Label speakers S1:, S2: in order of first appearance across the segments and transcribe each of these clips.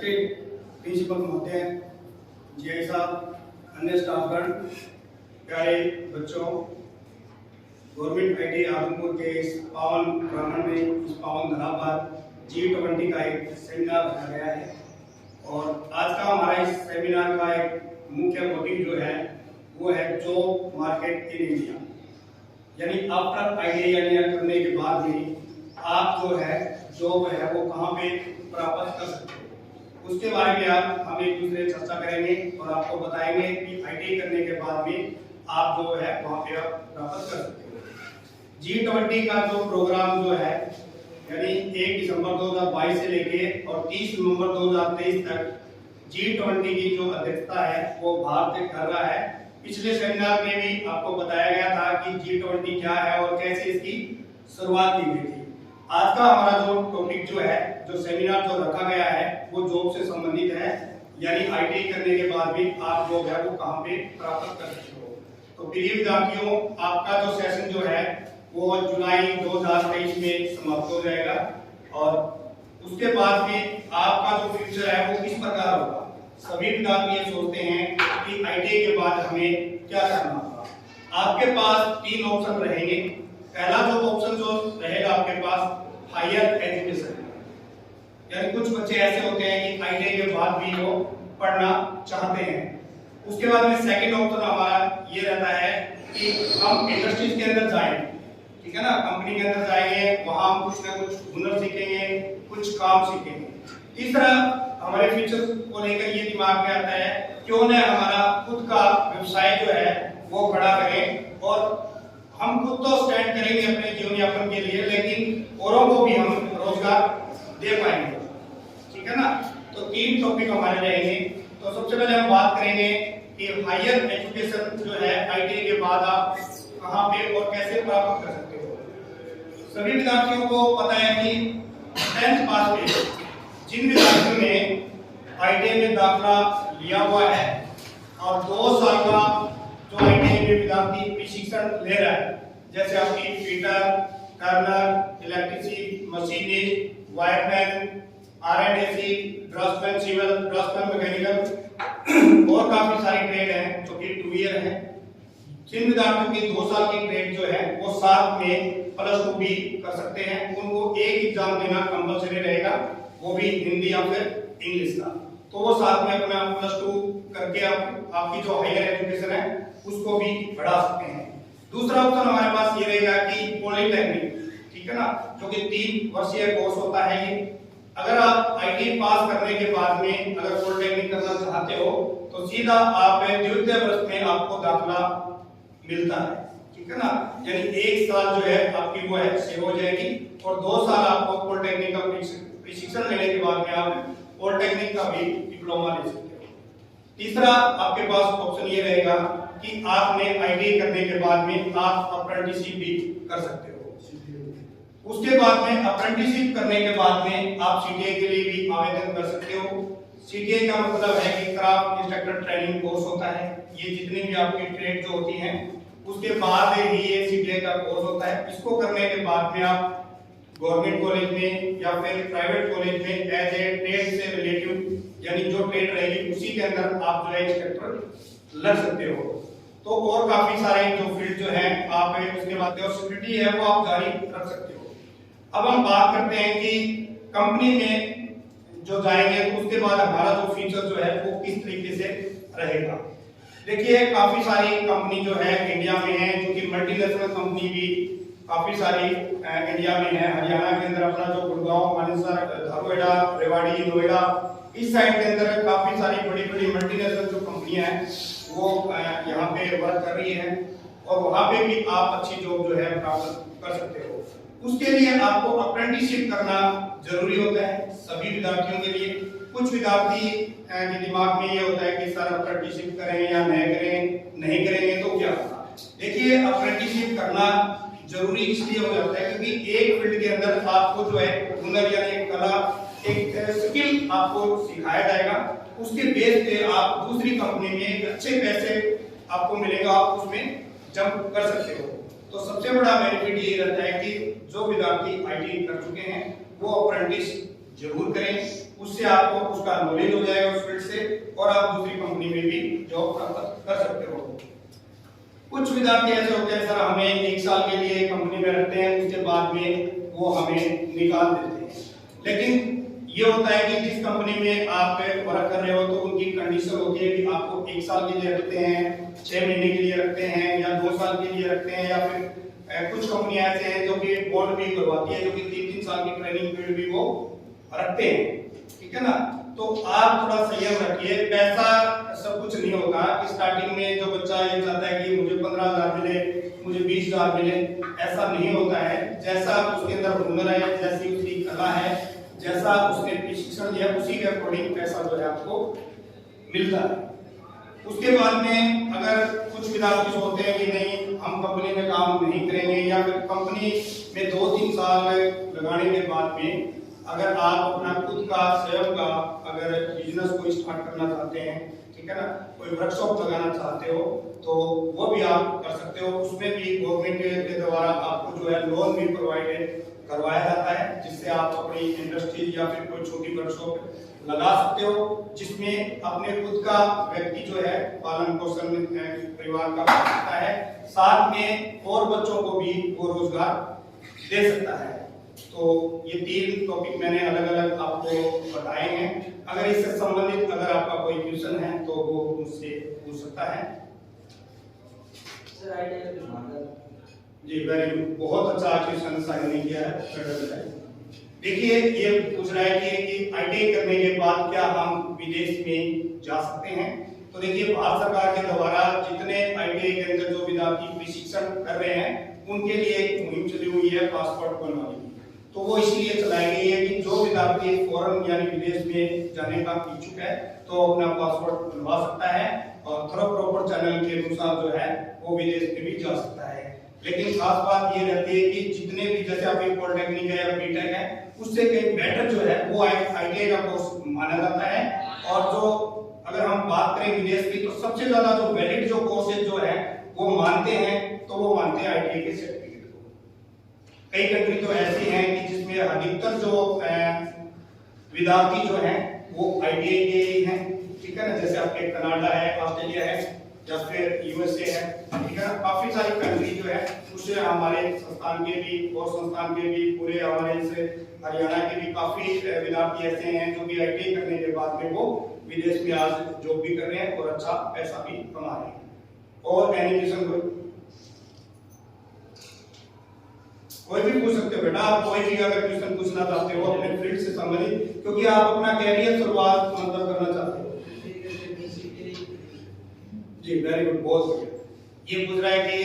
S1: Respected principal महोदय, GI साहब, अन्य स्टाफगण, प्यारे बच्चों, गवर्नमेंट आईटी आदमपुर के इस पावन प्रांगण में, इस पावन धरा पर G20 का एक सेमिनार रखा गया है। और आज का हमारा इस सेमिनार का एक मुख्य मोटिव जो है वो है जॉब मार्केट इन इंडिया, यानी आफ्टर आईटीआई यानी करने के बाद में आप जो है जॉब है वो कहाँ पे प्राप्त कर सकते हो, उसके बारे में आप हम एक दूसरे चर्चा करेंगे और आपको बताएंगे कि आईटीआई करने के बाद में आप जो है वहाँ पे आप प्राप्त कर सकते हो। G20 का जो प्रोग्राम जो है यानी 1 दिसंबर 2022 से लेके और 30 नवंबर 2023 तक G20 की जो अध्यक्षता है वो भारत कर रहा है। पिछले सेमिनार में भी आपको बताया गया था कि G20 क्या है और कैसे इसकी शुरुआत की गई थी। आज का हमारा जो टॉपिक जो है, जो सेमिनार जो रखा गया है वो जॉब से संबंधित है, यानी आईटीआई करने के बाद भी आप जॉब है वो कहाँ पे प्राप्त कर सकते हो। तो प्रिय विद्यार्थियों, आपका जो सेशन जो है वो जुलाई 2023 में समाप्त हो जाएगा और उसके बाद में आपका जो फ्यूचर है वो किस प्रकार होगा। सभी विद्यार्थी ये सोचते हैं कि आईटीआई के बाद हमें क्या करना होगा। आपके पास 3 ऑप्शन रहेंगे। पहला जो ऑप्शन जो रहेगा आपके पास हायर एजुकेशन, यानी कुछ बच्चे ऐसे होते हैं कि आईटीआई के बाद भी वो पढ़ना चाहते हैं। उसके बाद में सेकंड ऑप्शन हमारा ये रहता है कि हम इंडस्ट्रीज के अंदर जाएं, ठीक है ना, कंपनी के अंदर जाएंगे, वहां हम कुछ ना कुछ हुनर सीखेंगे, कुछ काम सीखेंगे। तीसरा हमारे फ्यूचर को लेकर ये दिमाग में आता है क्यों न हमारा खुद का व्यवसाय जो है वो खड़ा करें और हम खुद तो स्टैंड करेंगे अपने जीवन यापन के लिए, लेकिन औरों को भी हम रोजगार दे पाएंगे, ठीक है ना। तो 3 टॉपिक हमारे रहेंगे। तो सबसे पहले हम बात करेंगे कि हायर एजुकेशन जो है आईटीआई के बाद आप कहां पे और कैसे प्राप्त कर सकते हो। सभी विद्यार्थियों को पता है कि 10th पास में जिन विद्यार्थियों ने आईटीआई में दाखिला लिया हुआ है और 2 साल का जो आईटीआई में विद्यार्थी प्रशिक्षण ले रहा है, जैसे आपकी fitter, turner, electrician, machinist, wireman, RNAC, draftsman civil, draftsman mechanical और काफी सारी ट्रेड हैं जो कि 2 ईयर है। जिन विद्यार्थियों की 2 साल की ट्रेड जो है वो साथ में +2 भी कर सकते हैं। उनको एक एग्जाम देना कंपलसरी रहेगा, वो भी हिंदी या फिर इंग्लिश का। तो वो साथ में अपना +2 करके आपकी जो हायर एजुकेशन है उसको भी बढ़ा सकते हैं। दूसरा ऑप्शन हमारे पास ये रहेगा कि पॉलिटेक्निक, ठीक है ना, जो कि 3 वर्षीय कोर्स होता है ये। अगर आप आईटीआई पास करने के बाद में अगर पॉलिटेक्निक करना चाहते हो तो सीधा आप द्वितीय वर्ष में आपको दाखिला मिलता है, ठीक है ना, यानी 1 साल जो है आपकी वो है सेव हो जाएगी और 2 साल आपको पॉलिटेक्निक का प्रशिक्षण लेने के बाद में आप पॉलिटेक्निक का भी डिप्लोमा ले सकते हो। तीसरा आपके पास ऑप्शन ये रहेगा कि आपने आईटीआई करने के बाद में आप अप्रेंटिसशिप भी कर सकते हो। उसके बाद में अप्रेंटिसशिप करने के बाद में आप सीटीए के लिए भी आवेदन कर सकते हो। सीटीए का मतलब है कि क्राफ्ट इंस्ट्रक्टर ट्रेनिंग कोर्स होता है। ये जितनी भी आपकी ट्रेड जो होती हैं उसके बाद ही ये सीटीए का कोर्स होता है। इसको करने के बाद में आप गवर्नमेंट कॉलेज में या फिर प्राइवेट कॉलेज में एज ए ट्रेड से रिलेटिव यानी जो ट्रेड रहेगी उसी के अंदर आप जो है इंस्ट्रक्टर लग सकते हो। तो और काफी सारे जो फील्ड जो है आप उसके बाद जो सिक्योरिटी है वो आप जारी रख सकते हो। अब हम बात करते हैं कि कंपनी में जो जाएंगे तो उसके बाद हमारा जो फ्यूचर जो है वो किस तरीके से रहेगा। देखिए काफी सारी कंपनी जो है इंडिया में है, जो कि मल्टीनेशनल कंपनी भी काफी सारी इंडिया में है। हरियाणा के अंदर अपना जो गुड़गांव, मानेसर, धारवाड़ा, रेवाड़ी, नोएडा, इस साइड के अंदर काफी सारी बड़ी बड़ी मल्टीनेशनल जो कंपनियां हैं वो यहाँ पे वर्क कर रही है और वहाँ पे भी आप अच्छी जॉब जो है प्राप्त कर सकते हो। उसके लिए आपको अप्रेंटिसशिप करना जरूरी होता है सभी विद्यार्थियों के लिए। कुछ विद्यार्थी के दिमाग में ये होता है कि सर अप्रेंटिसशिप करें या नहीं करेंगे तो क्या होगा। देखिए अप्रेंटिसशिप करना जरूरी इसलिए हो जाता है क्योंकि एक फील्ड के अंदर आपको जो है हुनर यानी एक कला, एक स्किल आपको सिखाया जाएगा। उसके बेस पे आप दूसरी कंपनी में अच्छे पैसे आपको मिलेगा, आप उसमें जंप कर सकते हो। तो सबसे बड़ा बेनिफिट ये रहता है कि जो विद्यार्थी आईटीआई कर चुके हैं वो अप्रेंटिस जरूर करें, उससे आपको उसका नॉलेज हो जाएगा उस फील्ड से और आप दूसरी कंपनी में भी जॉब कर सकते हो। कुछ विद्यार्थी ऐसे होते हैं, सर हमें 1 साल के लिए कंपनी में रखते हैं, उसके बाद में वो हमें निकाल देते हैं। लेकिन ये होता है कि जिस कंपनी में आप वर्क कर रहे हो तो उनकी कंडीशन होती है कि आपको 1 साल के लिए रखते हैं, 6 महीने के लिए रखते हैं या 2 साल के लिए रखते हैं, या फिर कुछ कंपनियां ऐसे हैं जो कि बोर्ड भी करवाती है, जो कि 3-3 साल की ट्रेनिंग पीरियड भी वो रखते हैं, ठीक है ना। तो आप थोड़ा संयम रखिए, पैसा सब कुछ नहीं होता कि स्टार्टिंग में जो बच्चा ये चाहता है कि मुझे 15,000 मिले, मुझे 20,000 मिले, ऐसा नहीं होता है। जैसा उसके अंदर हुनर है, जैसी उसकी कला है, जैसा उसने प्रशिक्षण लिया, उसी के अकॉर्डिंग पैसा जो है आपको मिलता है। उसके बाद में अगर कुछ विद्यार्थी होते हैं कि नहीं हम कंपनी में काम नहीं करेंगे, या फिर कंपनी में 2-3 साल लगाने के बाद में अगर आप अपना खुद का स्वयं का अगर बिजनेस को स्टार्ट करना चाहते हैं, ठीक है ना, कोई वर्कशॉप लगाना चाहते हो तो वो भी आप कर सकते हो। उसमें भी गवर्नमेंट के द्वारा आपको जो है लोन भी प्रोवाइड करवाया जाता है, जिससे आप अपनी इंडस्ट्री या फिर कोई छोटी वर्कशॉप लगा सकते हो, जिसमें अपने खुद का व्यक्ति जो है पालन पोषण परिवार का कर सकता है, साथ में और बच्चों को भी वो रोजगार दे सकता है। तो ये 3 टॉपिक मैंने अलग अलग आपको बताए हैं। अगर इससे संबंधित अगर आपका कोई क्वेश्चन है तो वो मुझसे पूछ सकता है। जी वेरी गुड, बहुत अच्छा क्वेश्चन साइन ने किया है। देखिए ये पूछ रहा है कि आईटीआई करने के बाद क्या हम विदेश में जा सकते हैं। तो देखिए भारत सरकार के द्वारा जितने आईटीआई के अंदर जो विद्यार्थी प्रशिक्षण कर रहे हैं उनके लिए एक मुहिम चली हुई है पासपोर्ट बनवाने की। तो वो इसलिए चलाई गई है कि जो विद्यार्थी फॉरेन यानी विदेश में जाने का इच्छुक है तो अपना पासपोर्ट बनवा सकता है और थोड़ा प्रॉपर चैनल के अनुसार जो है वो विदेश में भी जा सकता है। लेकिन खास बात ये रहती है कि जितने भी जैसे अभी पॉलिटेक्निक है या बीटेक है उससे कहीं बेटर जो है वो आईटीआई का कोर्स माना जाता है। और जो अगर हम बात करें विदेश की तो सबसे ज्यादा जो वैलिड जो कोर्सेज जो है वो मानते हैं तो वो मानते हैं आईटीआई के सर्टिफिकेट को। कई कंट्री तो ऐसी हैं कि जिसमें अधिकतर जो विद्यार्थी जो हैं वो आईटीआई के ही हैं, ठीक है ना, जैसे आपके कनाडा है, ऑस्ट्रेलिया है या फिर यूएसए है, ठीक है ना। काफी सारी कंट्री जो है उससे हमारे संस्थान के भी और संस्थान के भी पूरे हमारे इस हरियाणा के भी काफी विद्यार्थी ऐसे हैं जो कि आईटीआई करने के बाद में वो विदेश में आज जॉब भी कर रहे हैं और अच्छा पैसा भी कमा रहे हैं। और एनिमेशन कोई भी पूछ सकते हो बेटा, आप कोई भी अगर क्वेश्चन पूछना चाहते हो अपने फील्ड से संबंधित, क्योंकि आप अपना कैरियर शुरुआत मतलब करना चाहते हो। जी वेरी गुड, बहुत बढ़िया। ये पूछ रहा है कि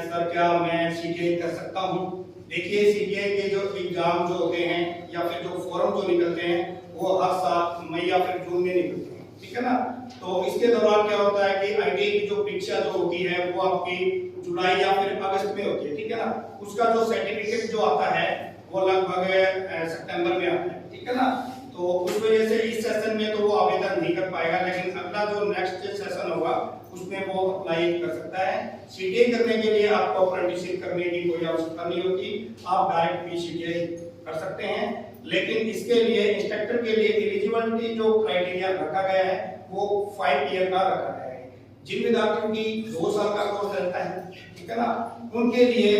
S1: सर क्या मैं सीटीआई कर सकता हूँ। देखिए सीटीआई के जो एग्जाम जो होते हैं या फिर जो फॉर्म जो निकलते हैं वो हर साल मई या फिर जून में निकलते हैं, ठीक है ना। तो इसके दौरान क्या होता है कि आईटीआई की जो परीक्षा जो होती है वो आपकी जुलाई या फिर अगस्त में होती है, ठीक है ना। उसका जो सर्टिफिकेट जो आता है वो लगभग सितंबर में आता है, ठीक है ना। तो उस वजह से इस सेशन में तो वो आवेदन नहीं कर पाएगा, लेकिन अगला जो नेक्स्ट सेशन होगा उसमें वो अप्लाई कर सकता है। सीटीआई करने के लिए आपको अप्रेंटिसशिप करने की कोई आवश्यकता नहीं होती, आप डायरेक्ट भी सीटीआई कर सकते हैं। लेकिन इसके लिए इंस्ट्रक्टर के लिए एलिजिबिलिटी जो क्राइटेरिया रखा गया है वो 5 ईयर का रखा गया है। जिन विद्यार्थियों की 2 साल का कोर्स रहता है, ठीक है ना, उनके लिए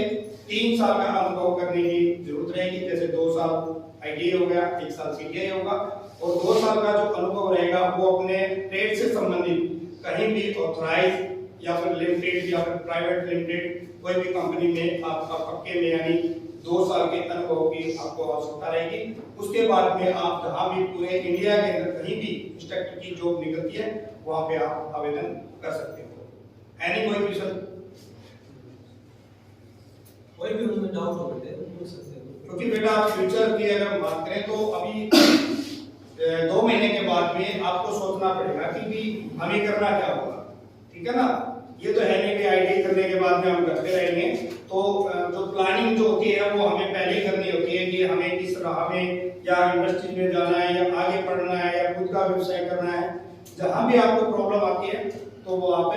S1: 3 साल का अनुभव करने की जरूरत रहेगी। जैसे 2 साल आईटीआई हो गया, 1 साल सीटीआई होगा और 2 साल का जो अनुभव रहेगा वो अपने ट्रेड से संबंधित कहीं भी ऑथराइज या फिर लिमिटेड या फिर प्राइवेट लिमिटेड कोई भी कंपनी में आपका पक्के में यानी 2 साल के अनुभव की आपको आवश्यकता रहेगी। उसके बाद में आप जहां भी पूरे इंडिया के अंदर कहीं भी इंस्ट्रक्टर की जॉब निकलती है वहां पे आप आवेदन कर सकते हो। एनी कोई क्वेश्चन,
S2: कोई भी उनमें डाउट हो गए तो पूछ सकते हो।
S1: क्योंकि बेटा आप फ्यूचर की अगर बात करें तो अभी 2 महीने के बाद में आपको सोचना पड़ेगा कि भी हमें करना क्या होगा, ठीक है ना। ये तो है नहीं कि आईटीआई करने के बाद में हम करते रहेंगे। तो जो प्लानिंग जो होती है वो हमें पहले ही करनी होती है कि हमें किस राह में या इंडस्ट्री में जाना है या आगे पढ़ना है या खुद का व्यवसाय करना है। जहां भी आपको प्रॉब्लम आती है तो वो आप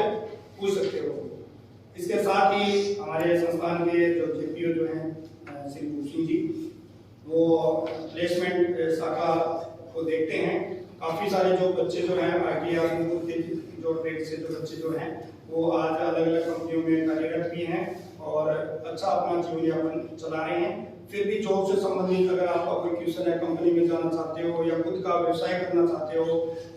S1: पूछ सकते हो। इसके साथ ही हमारे संस्थान के जो जेपीओ जो हैं श्री भूषण जी, वो प्लेसमेंट शाखा सारे जो बच्चे जो हैं आईटी आदमपुर के जो ट्रेड से जो बच्चे जो हैं वो आज अलग अलग कंपनियों में कार्यरत भी हैं और अच्छा अपना जीवन यापन चला रहे हैं। फिर भी जॉब से संबंधित अगर आपका कोई क्वेश्चन है, कंपनी में जाना चाहते हो या खुद का व्यवसाय करना चाहते हो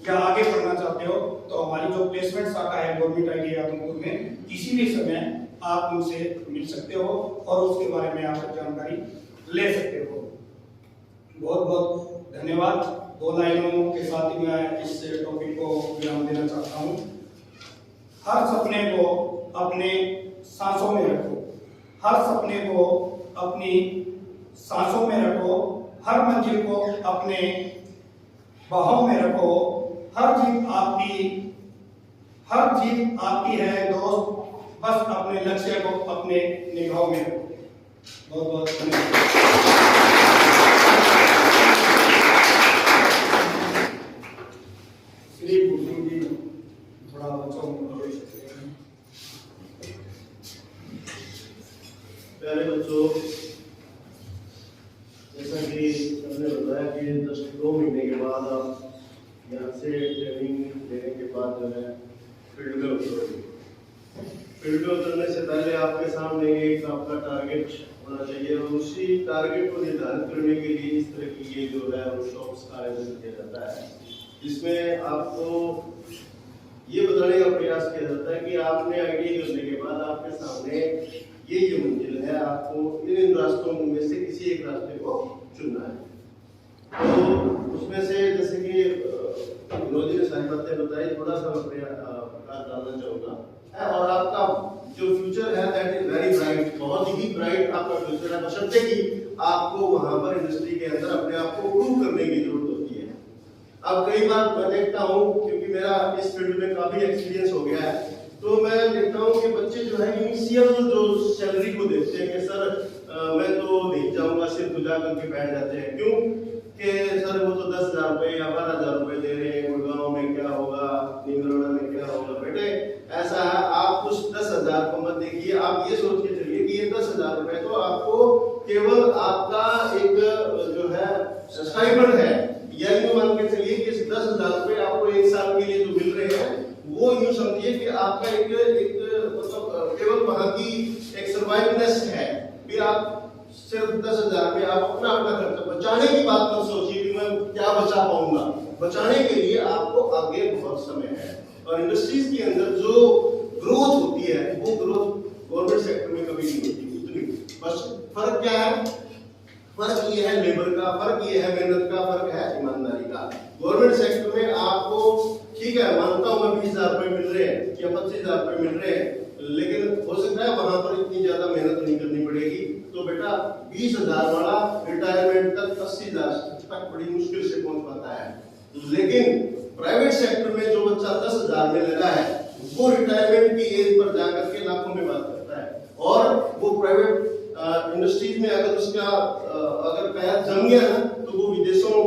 S1: या आगे बढ़ना चाहते हो, तो हमारी जो प्लेसमेंट शाखा है गवर्नमेंट आईटी आदमपुर में किसी भी समय आप उनसे मिल सकते हो और उसके बारे में आप जानकारी ले सकते हो। बहुत बहुत धन्यवाद। 2 लाइनों के साथ ही मैं इस टॉपिक को विराम देना चाहता हूँ। हर सपने को अपने सांसों में रखो, हर सपने को अपनी सांसों में रखो, हर मंजिल को अपने बाहों में रखो। हर जीत आपकी है दोस्त, बस अपने लक्ष्य को अपने निगाहों में रखो। बहुत बहुत धन्यवाद। श्री भूषण जी थोड़ा बच्चों को
S3: प्यारे बच्चों, जैसा कि हमने बताया कि 2 महीने के बाद आप यहाँ से ट्रेनिंग लेने के बाद जो है फील्ड में उतरोगे। फील्ड में उतरने से पहले आपके सामने एक आपका टारगेट होना चाहिए और उसी टारगेट को निर्धारित करने के लिए इस तरह की ये जो है वर्कशॉप्स का आयोजन किया जाता है, जिसमें आपको ये बताने का प्रयास किया जाता है कि आपने आईटी करने के बाद आपके सामने ये मंजिल है, आपको इन रास्तों में से किसी एक रास्ते को चुनना है। तो उसमें से जैसे कि विनोद जी ने सारी बातें बताई, थोड़ा सा मैं प्रकाश डालना चाहूँगा। और आपका जो फ्यूचर है दैट इज वेरी ब्राइट, बहुत ही ब्राइट आपका फ्यूचर है, बशर्ते कि आपको वहाँ पर इंडस्ट्री के अंदर अपने आप को प्रूव करने की जरूरत होती है। अब कई बार मैं देखता हूँ, क्योंकि मेरा इस फील्ड में काफी एक्सपीरियंस हो गया है, तो मैं देखता हूँ कि बच्चे जो है इनिशियल जो सैलरी को देखते हैं कि सर मैं तो नहीं जाऊंगा, सिर्फ गुजार करके बैठ जाते हैं। क्यों कि सर वो तो 10,000 रुपये या 12,000 रुपये दे रहे हैं, गुड़गांव में क्या होगा, निमरोड़ा में क्या होगा। बेटे ऐसा है, आप उस 10,000 को मत देखिए, आप ये सोच के चलिए कि ये 10,000 रुपये तो आपको केवल आपका एक जो है स्टाइपेंड है, या यूं मान के चलिए कि 10,000 रुपये आपको 1 साल के लिए जो मिल रहे हैं, वो यूं समझिए कि आपका एक मतलब केवल वहां की एक सर्वाइवनेस है। भी आप सिर्फ 10,000 में आप अपना खर्चा बचाने की बात मत सोचिए कि मैं क्या बचा पाऊंगा। बचाने के लिए आपको आगे बहुत समय है, और इंडस्ट्रीज के अंदर जो ग्रोथ होती है वो ग्रोथ गवर्नमेंट सेक्टर में कभी नहीं होती उतनी। बस फर्क क्या है? फर्क ये है लेबर का, फर्क ये है मेहनत का, फर्क है ईमानदारी का। गवर्नमेंट सेक्टर में आपको ठीक है, मानता हूं मैं 20,000 रुपए मिल रहे हैं या 25,000 रुपए मिल रहे हैं, लेकिन हो सकता है वहां पर इतनी ज्यादा मेहनत नहीं करनी पड़ेगी। तो बेटा 20,000 वाला रिटायरमेंट तक 80,000 तक बड़ी मुश्किल से पहुंच पाता है। लेकिन प्राइवेट सेक्टर में जो बच्चा 10,000 में लगा है, वो रिटायरमेंट की एज पर जाकर के लाखों में बात करता है। और वो प्राइवेट इंडस्ट्रीज में अगर उसका अगर पैर जम गया ना, तो वो विदेशों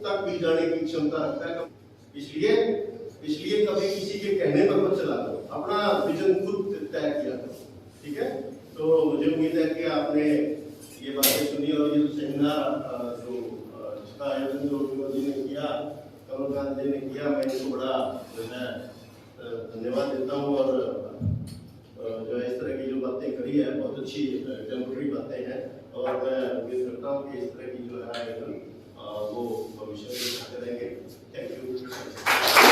S3: तक भी जाने की क्षमता रखता है। इसलिए कभी किसी के कहने पर मत चला करो, अपना विजन खुद तय किया करो, ठीक है। तो मुझे उम्मीद है कि आपने ये बातें सुनी, और ये सेमिनार जो इसका आयोजन जो विनोद जी ने किया, कमलकांत जी ने किया, मैं इनको बड़ा जो है धन्यवाद देता हूँ। और जो इस तरह की जो बातें करी है, बहुत अच्छी टेम्पररी बातें हैं, और मैं उम्मीद करता हूँ कि इस तरह की जो है आयोजन वो भविष्य में करेंगे। Thank you.